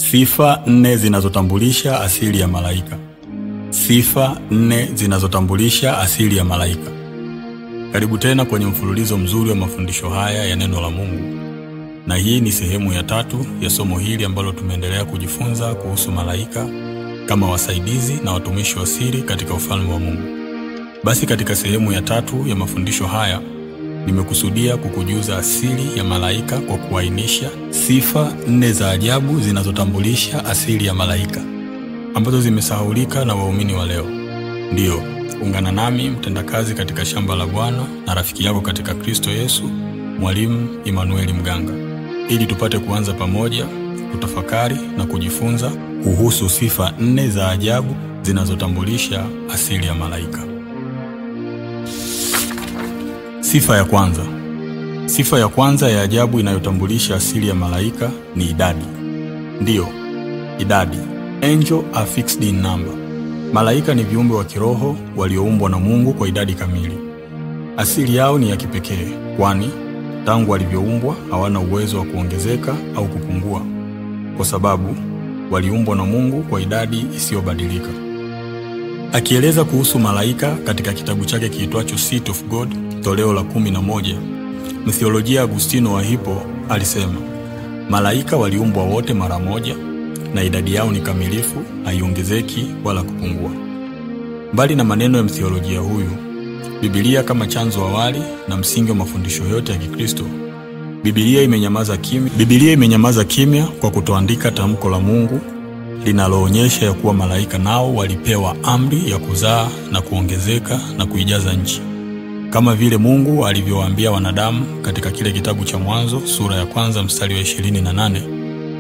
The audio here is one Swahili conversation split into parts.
Sifa 4 zinazotambulisha asili ya malaika. Sifa 4 zinazotambulisha asili ya malaika. Karibu tena kwenye mfululizo mzuri wa mafundisho haya ya neno la Mungu. Na hii ni sehemu ya 3 ya somo hili ambalo tumeendelea kujifunza kuhusu malaika kama wasaidizi na watumishi wa siri katika ufalme wa Mungu. Basi katika sehemu ya 3 ya mafundisho haya nimekusudia kukujuza asili ya malaika kwa kuainisha sifa 4 za ajabu zinazotambulisha asili ya malaika ambazo zimesahaulika na waumini wa leo. Ndio, ungana nami mtendakazi katika shamba la Bwana na rafiki yako katika Kristo Yesu, Mwalimu Emmanuel Mganga, ili tupate kuanza pamoja kutafakari na kujifunza kuhusu sifa 4 za ajabu zinazotambulisha asili ya malaika. Sifa ya kwanza. Sifa ya kwanza ya ajabu inayotambulisha asili ya malaika ni idadi. Ndio, idadi. Angel are fixed in number. Malaika ni viumbe wa kiroho walioumbwa na Mungu kwa idadi kamili. Asili yao ni ya kipekee, kwani tangu walivyoumbwa hawana uwezo wa kuongezeka au kupungua, kwa sababu waliumbwa na Mungu kwa idadi isiyobadilika. Akieleza kuhusu malaika katika kitabu chake kiitwacho Seat of God, toleo la 11, mtheolojia Agustino wa Hippo alisema, malaika waliumbwa wote mara moja na idadi yao ni kamilifu, haiongezeki wala kupungua. Mbali na maneno ya mtheolojia huyu, Biblia kama chanzo awali na msingi wa mafundisho yote ya Kikristo, Biblia imenyamaza kimya kwa kutoandika tamko la Mungu linaloonyesha ya kuwa malaika nao walipewa amri ya kuzaa na kuongezeka na kuijaza nchi, kama vile Mungu alivyowaambia wanadamu katika kile kitabu cha Mwanzo sura ya 1 mstari wa 28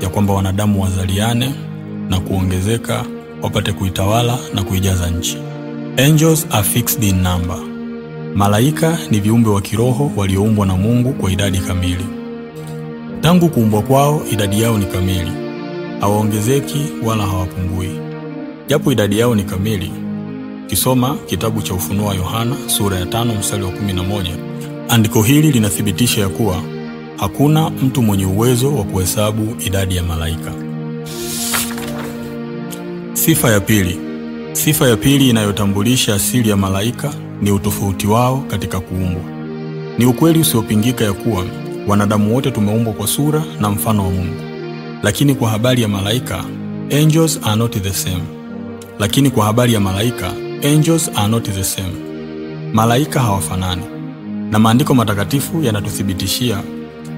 ya kwamba wanadamu wazaliane na kuongezeka wapate kuitawala na kuijaza nchi. Angels are fixed in number. Malaika ni viumbe wa kiroho walioumbwa na Mungu kwa idadi kamili. Tangu kuumbwa kwao idadi yao ni kamili, hawaongezeki wala hawapungui. Japo idadi yao ni kamili, kisoma kitabu cha Ufunuo wa Yohana sura ya 5 mstari wa 11, andiko hili linathibitisha ya kuwa hakuna mtu mwenye uwezo wa kuhesabu idadi ya malaika. Sifa ya pili. Sifa ya pili inayotambulisha asili ya malaika ni utofauti wao katika kuumbwa. Ni ukweli usiopingika ya kuwa wanadamu wote tumeumbwa kwa sura na mfano wa Mungu. Lakini kwa habari ya malaika, angels are not the same. Malaika hawafanani. Na maandiko matakatifu yanatuthibitishia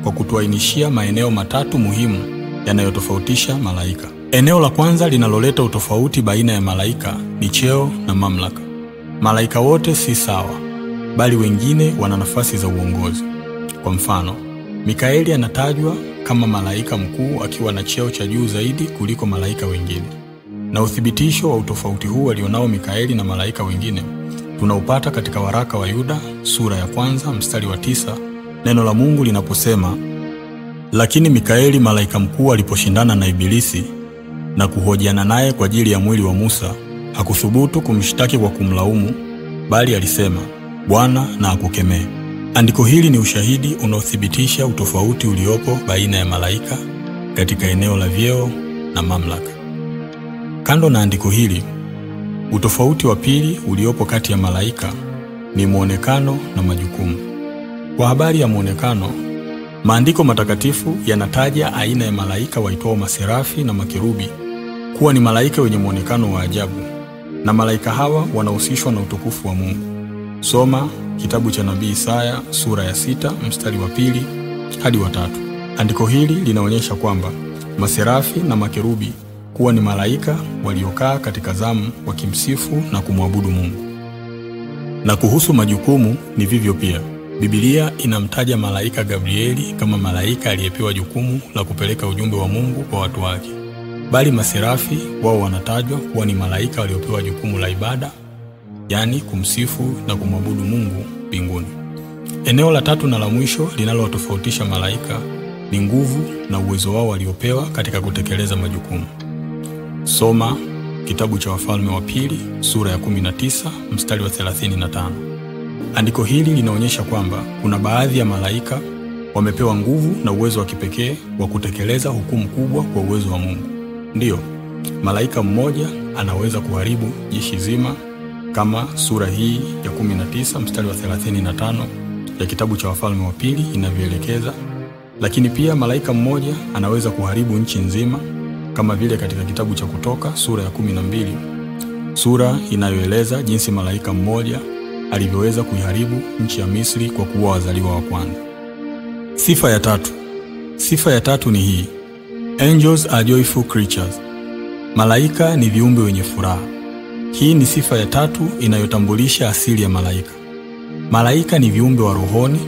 kwa kutuainishia maeneo 3 muhimu yanayotofautisha malaika. Eneo la kwanza linaloleta utofauti baina ya malaika ni cheo na mamlaka. Malaika wote si sawa, bali wengine wana nafasi za uongozi. Kwa mfano, Mikaeli anatajwa kama malaika mkuu akiwa na cheo cha juu zaidi kuliko malaika wengine. Na uthibitisho wa utofauti huu alionao Mikaeli na malaika wengine tunaupata katika waraka wa Yuda sura ya 1 mstari wa 9, neno la Mungu linaposema, lakini Mikaeli malaika mkuu aliposhindana na Ibilisi na kuhojiana naye kwa ajili ya mwili wa Musa, hakuthubutu kumshtaki kwa kumlaumu, bali alisema, Bwana na akukemee. Andiko hili ni ushahidi unaothibitisha utofauti uliopo baina ya malaika katika eneo la vyeo na mamlaka. Kando na andiko hili, utofauti wa pili uliopo kati ya malaika ni muonekano na majukumu. Kwa habari ya muonekano, maandiko matakatifu yanataja aina ya malaika waitwao maserafi na makerubi kuwa ni malaika wenye muonekano wa ajabu, na malaika hawa wanahusishwa na utukufu wa Mungu. Soma kitabu cha nabii Isaya sura ya 6 mstari wa 2 hadi wa 3. Andiko hili linaonyesha kwamba maserafi na makerubi kuwa ni malaika waliokaa katika zamu wakimsifu na kumwabudu Mungu. Na kuhusu majukumu ni vivyo pia. Biblia inamtaja malaika Gabrieli kama malaika aliyepewa jukumu la kupeleka ujumbe wa Mungu kwa watu wake. Bali maserafi wao wanatajwa kuwa ni malaika waliopewa jukumu la ibada, yani kumsifu na kumwabudu Mungu mbinguni. Eneo la 3 na la mwisho linalowatofautisha malaika ni nguvu na uwezo wao waliopewa katika kutekeleza majukumu. Soma kitabu cha Wafalme wa Pili sura ya 19 mstari wa 35. Andiko hili linaonyesha kwamba kuna baadhi ya malaika wamepewa nguvu na uwezo wa kipekee wa kutekeleza hukumu kubwa kwa uwezo wa Mungu. Ndiyo, malaika mmoja anaweza kuharibu jeshi zima kama sura hii ya 19 mstari wa 35 ya kitabu cha Wafalme wa Pili inavyoelekeza, lakini pia malaika mmoja anaweza kuharibu nchi nzima kama vile katika kitabu cha Kutoka sura ya 12, sura inayoeleza jinsi malaika mmoja alivyoweza kuiharibu nchi ya Misri kwa kuua wazaliwa wa kwanza. Sifa ya tatu ni hii: Angels are joyful creatures. Malaika ni viumbe wenye furaha. Hii ni sifa ya tatu inayotambulisha asili ya malaika. Malaika ni viumbe wa rohoni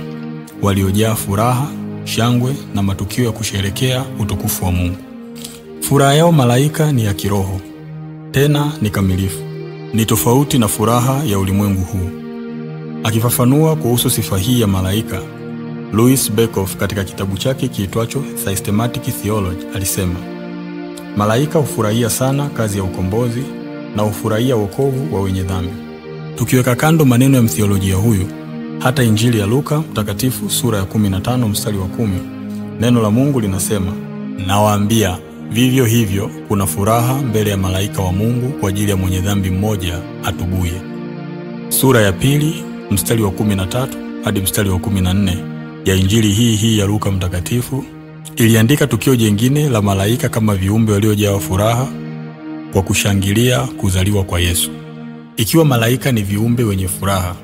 waliojaa furaha, shangwe na matukio ya kusherehekea utukufu wa Mungu. Furaha yao malaika ni ya kiroho, tena ni kamilifu. Ni tofauti na furaha ya ulimwengu huu. Akifafanua kuhusu sifa hii ya malaika, Louis Berkhof katika kitabu chake kiitwacho Systematic Theology alisema, malaika hufurahia sana kazi ya ukombozi na hufurahia wokovu wa wenye dhambi. Tukiweka kando maneno ya mtheolojia huyu, hata Injili ya Luka mtakatifu sura ya 15 mstari wa 10, neno la Mungu linasema, nawaambia vivyo hivyo kuna furaha mbele ya malaika wa Mungu kwa ajili ya mwenye dhambi mmoja atubuye. Sura ya 2 mstari wa 13 hadi mstari wa 14 ya Injili hii ya Luka mtakatifu iliandika tukio jingine la malaika kama viumbe waliojaa furaha kwa kushangilia kuzaliwa kwa Yesu. Ikiwa malaika ni viumbe wenye furaha,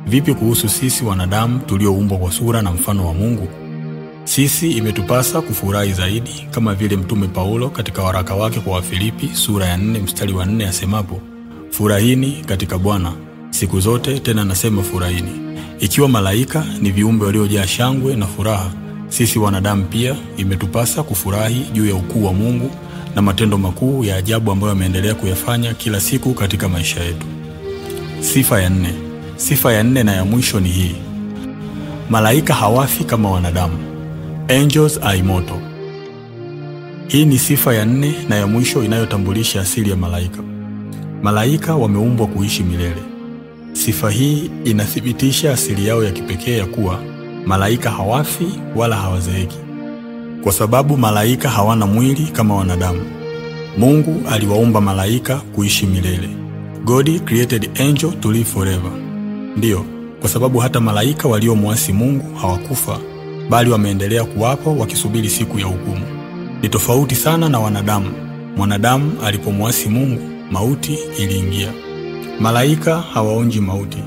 vipi kuhusu sisi wanadamu tulioumbwa kwa sura na mfano wa Mungu? Sisi imetupasa kufurahi zaidi, kama vile Mtume Paulo katika waraka wake kwa Wafilipi sura ya 4 mstari wa 4 asemapo, furahini katika Bwana siku zote, tena nasema furahini. Ikiwa malaika ni viumbe waliojaa shangwe na furaha, sisi wanadamu pia imetupasa kufurahi juu ya ukuu wa Mungu na matendo makuu ya ajabu ambayo ameendelea kuyafanya kila siku katika maisha yetu. Sifa ya 4 na ya mwisho ni hii: malaika hawafi kama wanadamu. Angels are immortal. Hii ni sifa ya 4 na ya mwisho inayotambulisha asili ya malaika. Malaika wameumbwa kuishi milele. Sifa hii inathibitisha asili yao ya kipekee ya kuwa malaika hawafi wala hawazeeki, kwa sababu malaika hawana mwili kama wanadamu. Mungu aliwaumba malaika kuishi milele. God created angel to live forever. Ndiyo, kwa sababu hata malaika waliomwasi Mungu hawakufa, bali wameendelea kuwapo wakisubiri siku ya hukumu. Ni tofauti sana na wanadamu. Mwanadamu alipomwasi Mungu, mauti iliingia. Malaika hawaonji mauti.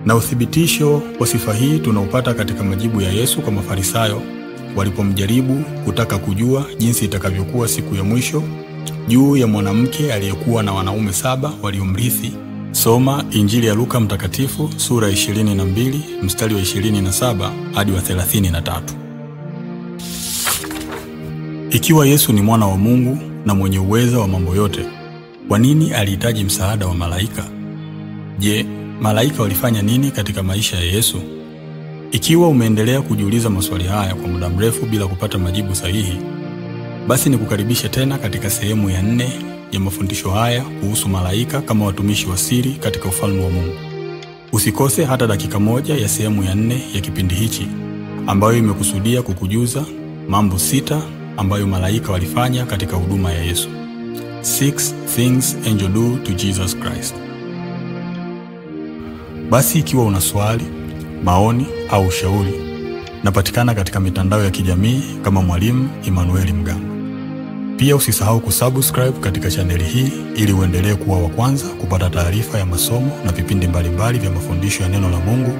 Na uthibitisho wa sifa hii tunaupata katika majibu ya Yesu kwa Mafarisayo walipomjaribu kutaka kujua jinsi itakavyokuwa siku ya mwisho juu ya mwanamke aliyekuwa na wanaume 7 waliomrithi. Soma Injili ya Luka mtakatifu sura ya 22 mstari wa 27 hadi wa 33. Ikiwa Yesu ni mwana wa Mungu na mwenye uwezo wa mambo yote, kwa nini alihitaji msaada wa malaika? Je, malaika walifanya nini katika maisha ya Yesu? Ikiwa umeendelea kujiuliza maswali haya kwa muda mrefu bila kupata majibu sahihi, basi nikukaribishe tena katika sehemu ya 4 ya mafundisho haya kuhusu malaika kama watumishi wa siri katika ufalme wa Mungu. Usikose hata dakika moja ya sehemu ya 4 ya kipindi hichi, ambayo imekusudia kukujuza mambo 6 ambayo malaika walifanya katika huduma ya Yesu. 6 things angels do to Jesus Christ. Basi ikiwa una swali, maoni au ushauri, napatikana katika mitandao ya kijamii kama Mwalimu Emmanuel Mganga. Pia usisahau kusubscribe katika chaneli hii ili uendelee kuwa wa kwanza kupata taarifa ya masomo na vipindi mbalimbali vya mafundisho ya neno la Mungu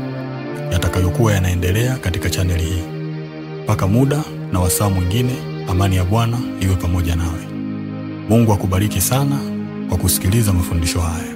yatakayokuwa yanaendelea katika chaneli hii. Mpaka muda na wasaa mwingine, amani ya Bwana iwe pamoja nawe. Mungu akubariki sana kwa kusikiliza mafundisho haya.